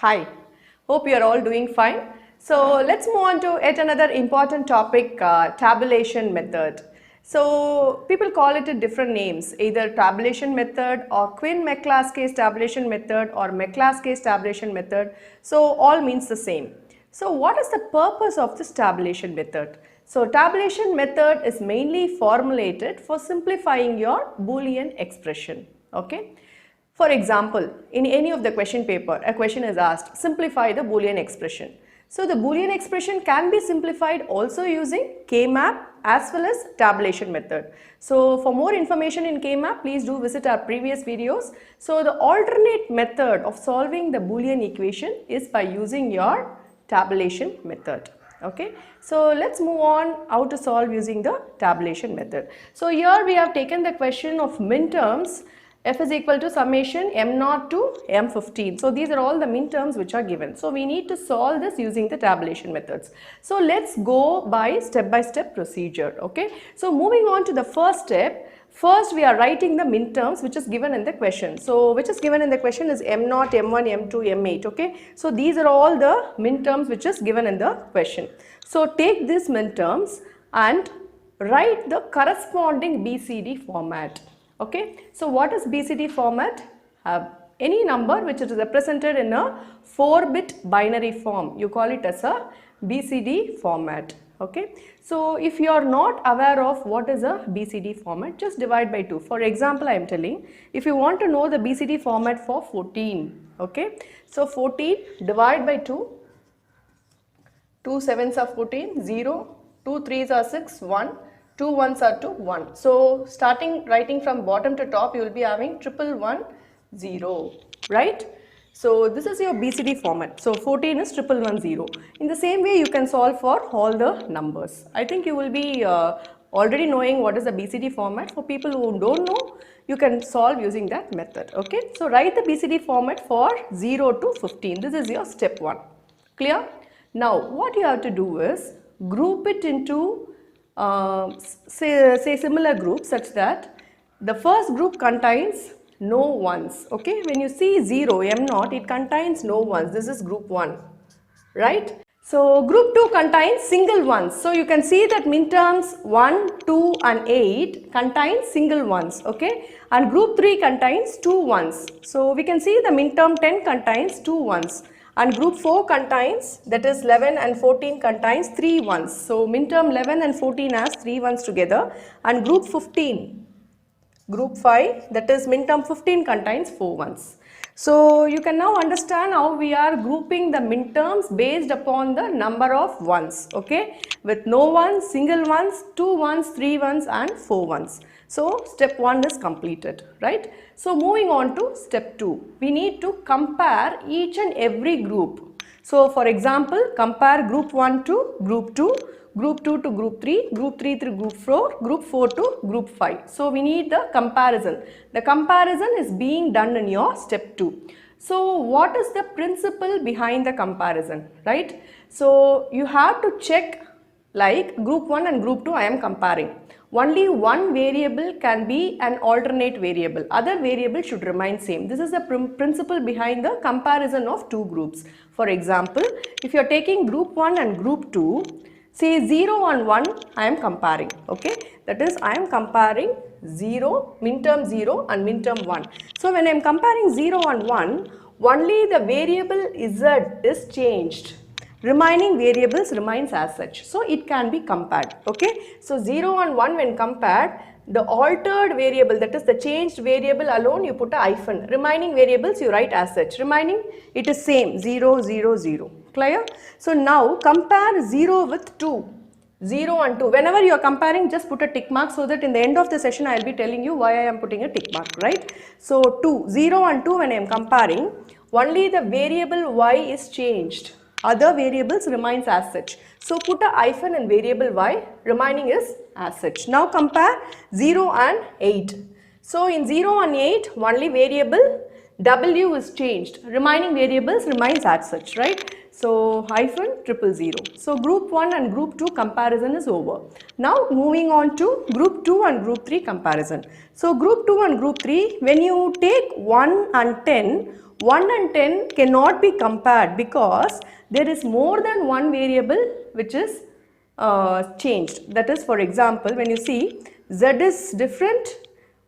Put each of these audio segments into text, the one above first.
Hi, hope you are all doing fine. So let's move on to yet another important topic, tabulation method. So people call it different names, either tabulation method or quine-Mc tabulation method or Mc tabulation method. So all means the same. So what is the purpose of this tabulation method? So tabulation method is mainly formulated for simplifying your Boolean expression. Okay. For example, in any of the question paper, a question is asked, simplify the Boolean expression. So the Boolean expression can be simplified also using K-map as well as tabulation method. So for more information in K-map, please do visit our previous videos. So the alternate method of solving the Boolean equation is by using your tabulation method. Okay, so let's move on how to solve using the tabulation method. So here we have taken the question of min terms. F is equal to summation m0 to m15. So these are all the min terms which are given. So we need to solve this using the tabulation methods. So let's go by step procedure. Okay. So moving on to the first step. First we are writing the min terms which is given in the question. So which is given in the question is m0, m1, m2, m8. Okay. So these are all the min terms which is given in the question. So take these min terms and write the corresponding BCD format. Okay, so what is BCD format? Any number which is represented in a 4-bit binary form, you call it as a BCD format. Okay, so if you are not aware of what is a BCD format, just divide by 2. For example, I am telling, if you want to know the BCD format for 14, okay, so 14 divide by 2, 2 7s are 14, 0, 2 3s are 6, 1. 2 1s are 2, 1. So starting writing from bottom to top, you will be having 1 1 1 0, right? So this is your BCD format. So 14 is 1 1 1 0. In the same way, you can solve for all the numbers. I think you will be already knowing what is the BCD format. For people who don't know, you can solve using that method. Okay. So write the BCD format for 0 to 15. This is your step 1. Clear? Now what you have to do is group it into say similar groups such that the first group contains no ones. Okay, when you see 0 m0, it contains no ones. This is group 1, right? So group 2 contains single ones. So you can see that min terms 1, 2 and 8 contains single ones. Okay, and group 3 contains 2 ones. So we can see the min term 10 contains 2 ones. And group 4 contains, that is 11 and 14 contains 3 ones. So min term 11 and 14 has 3 ones together. And group 15, group 5, that is min term 15 contains 4 ones. So you can now understand how we are grouping the min terms based upon the number of ones. Okay, with no ones, single ones, 2 ones, 3 ones and 4 ones. So step 1 is completed, right? So moving on to step 2, we need to compare each and every group. So for example, compare group 1 to group 2, group 2 to group 3, group 3 to group 4, group 4 to group 5. So we need the comparison. The comparison is being done in your step 2. So what is the principle behind the comparison, right? So you have to check, like group 1 and group 2 I am comparing. Only one variable can be an alternate variable. Other variables should remain same. This is the principle behind the comparison of two groups. For example, if you are taking group 1 and group 2, say 0 and 1 I am comparing. Okay, that is I am comparing 0, min term 0 and min term 1. So when I am comparing 0 and 1, only the variable z is changed. Remaining variables remains as such. So it can be compared. Okay. So 0 and 1 when compared, the altered variable, that is the changed variable alone, you put a hyphen. Remaining variables you write as such. Remaining, it is same 0 0 0. Clear? So now compare 0 with 2. 0 and 2. Whenever you are comparing, just put a tick mark so that in the end of the session I will be telling you why I am putting a tick mark, right? So 2, 0 and 2 when I am comparing, only the variable y is changed. Other variables remains as such. So put a hyphen in variable y, remaining is as such. Now compare 0 and 8. So in 0 and 8, only variable w is changed. Remaining variables remains as such, right? So hyphen 000. So group 1 and group 2 comparison is over. Now moving on to group 2 and group 3 comparison. So group 2 and group 3, when you take 1 and 10, 1 and 10 cannot be compared because there is more than one variable which is changed. That is, for example, when you see z is different,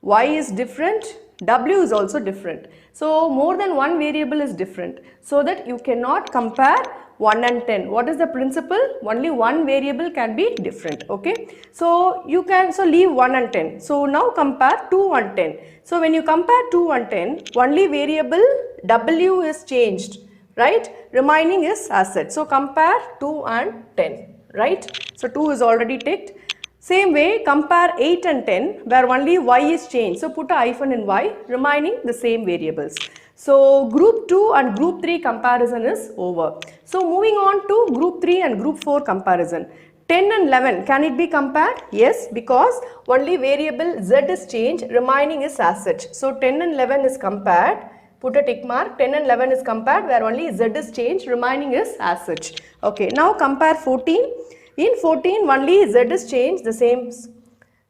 y is different, w is also different. So more than one variable is different, so that you cannot compare 1 and 10. What is the principle? Only one variable can be different. Okay, so you can leave 1 and 10. So now compare 2 and 10. So when you compare 2 and 10, only variable w is changed, right? Remaining is as such. So compare 2 and 10, right? So 2 is already ticked. Same way, compare 8 and 10 where only y is changed. So put a hyphen in y, remaining the same variables. So group 2 and group 3 comparison is over. So moving on to group 3 and group 4 comparison. 10 and 11, can it be compared? Yes, because only variable z is changed, remaining is as such. So 10 and 11 is compared. Put a tick mark. 10 and 11 is compared where only z is changed, remaining is as such. Okay, now compare 14. In 14 only z is changed, the same.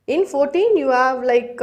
In 14 you have like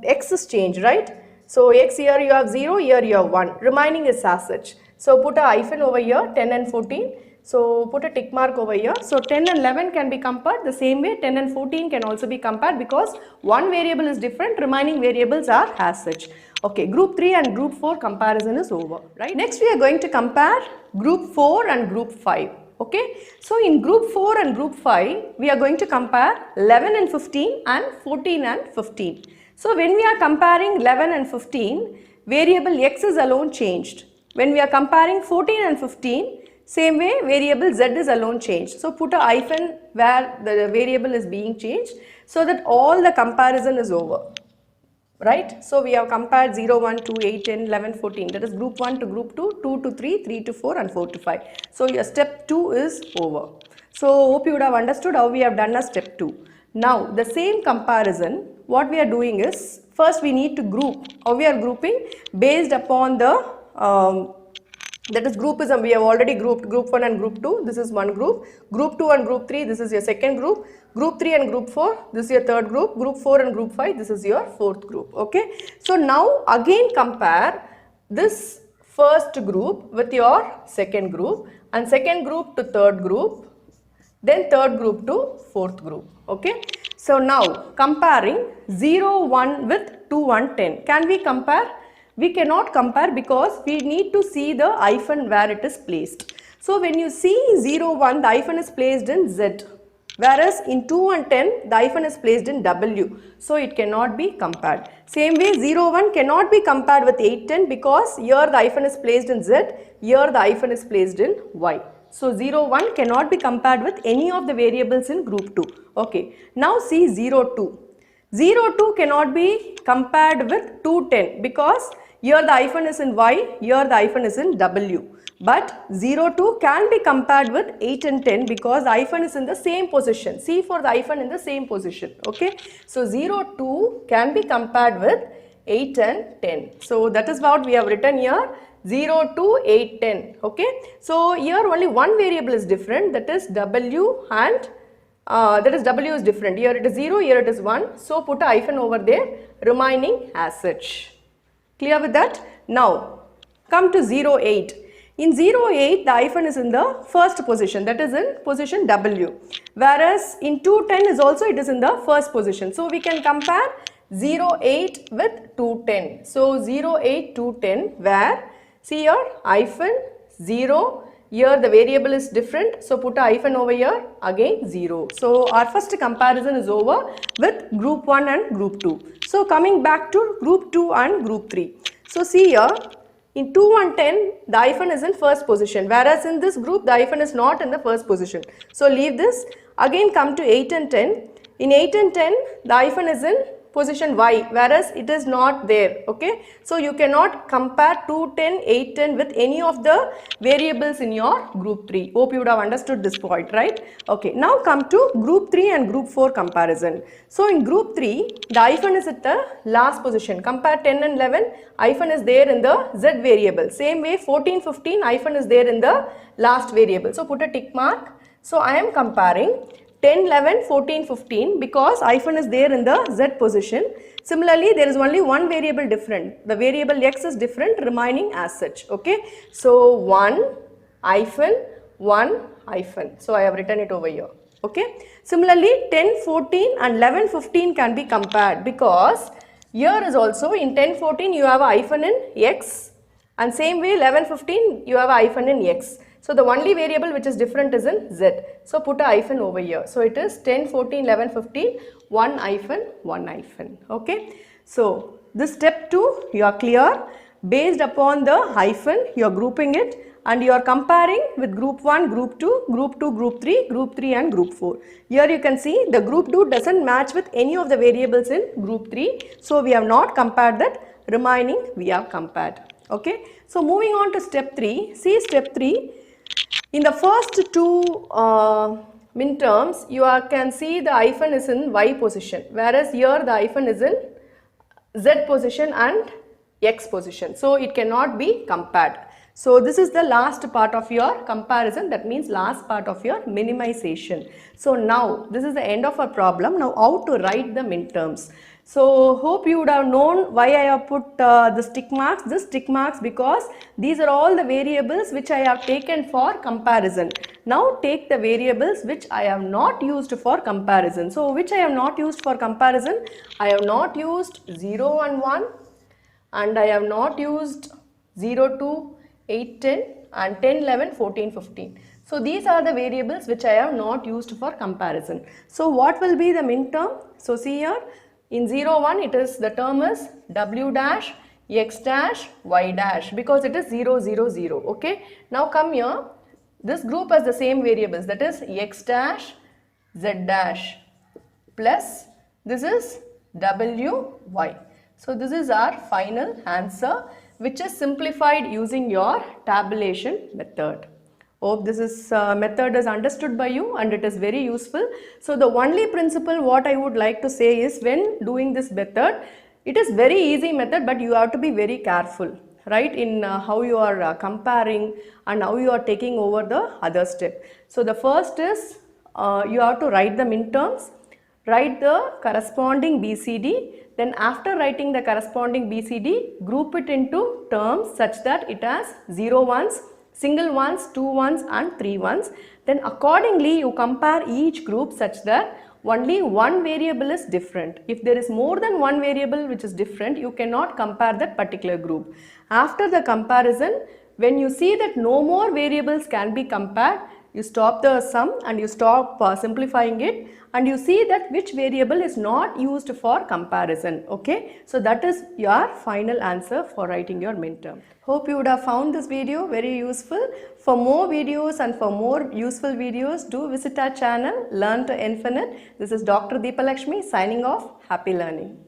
x is changed, right? So x here you have 0, here you have 1, remaining is as such. So put a hyphen over here, 10 and 14. So put a tick mark over here. So 10 and 11 can be compared the same way. 10 and 14 can also be compared because one variable is different, remaining variables are as such. Okay, group 3 and group 4 comparison is over, right? Next we are going to compare group 4 and group 5. Okay, so in group 4 and group 5, we are going to compare 11 and 15 and 14 and 15. So when we are comparing 11 and 15, variable x is alone changed. When we are comparing 14 and 15, same way variable z is alone changed. So put a hyphen where the variable is being changed so that all the comparison is over. Right? So we have compared 0, 1, 2, 8, 10, 11, 14. That is group 1 to group 2, 2 to 3, 3 to 4 and 4 to 5. So your step 2 is over. So hope you would have understood how we have done a step 2. Now the same comparison, what we are doing is, first we need to group. How we are grouping? Based upon the that is groupism. We have already grouped group 1 and group 2, this is one group. Group 2 and group 3, this is your second group. Group 3 and group 4, this is your third group. Group 4 and group 5, this is your fourth group. Okay. So now again compare this first group with your second group and second group to third group, then third group to fourth group. Okay. So now comparing 0, 1 with 2 and 10. Can we compare? We cannot compare because we need to see the hyphen where it is placed. So when you see 0, 1, the hyphen is placed in Z, whereas in 2 and 10, the hyphen is placed in W. So it cannot be compared. Same way 0, 1 cannot be compared with 8, 10 because here the hyphen is placed in Z, here the hyphen is placed in Y. So 0, 1 cannot be compared with any of the variables in group 2. Okay. Now see 0, 2. 0, 2 cannot be compared with 2, 10 because here the hyphen is in Y, here the hyphen is in W. But 0, 2 can be compared with 8 and 10 because the hyphen is in the same position. See for the hyphen in the same position. Okay. So 0, 2 can be compared with 8 and 10. So that is what we have written here. 0, 2, 8, 10. Okay. So here only one variable is different, that is W, and that is W is different. Here it is 0, here it is 1. So put a hyphen over there, remaining as such. Clear with that? Now come to 0, 8. In 0, 8 the hyphen is in the first position, that is in position W, whereas in 2, 10 is also it is in the first position. So we can compare 0, 8 with 2, 10. So 0, 8, 2, 10 where see here hyphen 0, here the variable is different, so put a hyphen over here, again 0. So our first comparison is over with group 1 and group 2. So coming back to group 2 and group 3. So see here, in 2 and 10 the hyphen is in first position, whereas in this group the hyphen is not in the first position. So leave this. Again come to 8 and 10. In 8 and 10 the hyphen is in position Y, whereas it is not there. Okay. So you cannot compare 2, 10, 8, 10 with any of the variables in your group 3. Hope you would have understood this point, right? Okay. Now come to group 3 and group 4 comparison. So in group 3 the hyphen is at the last position. Compare 10 and 11, hyphen is there in the Z variable. Same way 14, 15 hyphen is there in the last variable. So put a tick mark. So I am comparing 10, 11, 14, 15 because hyphen is there in the z position. Similarly, there is only one variable different. The variable x is different, remaining as such. Okay. So 1 hyphen 1 hyphen. So I have written it over here. Okay. Similarly, 10, 14 and 11, 15 can be compared because here is also in 10, 14 you have a hyphen in x and same way 11, 15 you have a hyphen in x. So the only variable which is different is in z. So put a hyphen over here. So it is 10, 14, 11, 15, 1 hyphen, 1 hyphen. Okay. So this step 2 you are clear. Based upon the hyphen you are grouping it and you are comparing with group 1, group 2, group 2, group 3, group 3 and group 4. Here you can see the group 2 doesn't match with any of the variables in group 3. So we have not compared that, remaining we have compared. Okay. So moving on to step 3, see step 3. In the first two midterms, you can see the hyphen is in y position, whereas here the hyphen is in z position and x position. So it cannot be compared. So this is the last part of your comparison, that means last part of your minimization. So now this is the end of our problem. Now how to write the midterms. So hope you would have known why I have put the stick marks. This stick marks because these are all the variables which I have taken for comparison. Now take the variables which I have not used for comparison. So which I have not used for comparison? I have not used 0 and 1 and I have not used 0, 2, 8, 10 and 10, 11, 14, 15. So these are the variables which I have not used for comparison. So what will be the midterm? So see here. In 0, 1 it is the term is w dash x dash y dash because it is 0, 0, 0. Okay. Now come here. This group has the same variables, that is x dash z dash plus this is w y. So this is our final answer which is simplified using your tabulation method. Hope this method is understood by you and it is very useful. So the only principle what I would like to say is when doing this method, it is very easy method but you have to be very careful, right, in how you are comparing and how you are taking over the other step. So the first is you have to write the midterms, write the corresponding BCD, then after writing the corresponding BCD, group it into terms such that it has 0 ones, single ones, 2 ones and 3 ones. Then accordingly you compare each group such that only one variable is different. If there is more than one variable which is different, you cannot compare that particular group. After the comparison, when you see that no more variables can be compared, you stop the sum and you stop simplifying it and you see that which variable is not used for comparison. Okay. So that is your final answer for writing your midterm. Hope you would have found this video very useful. For more videos and for more useful videos, do visit our channel Learn to Infinite. This is Dr. Deepalakshmi signing off. Happy learning.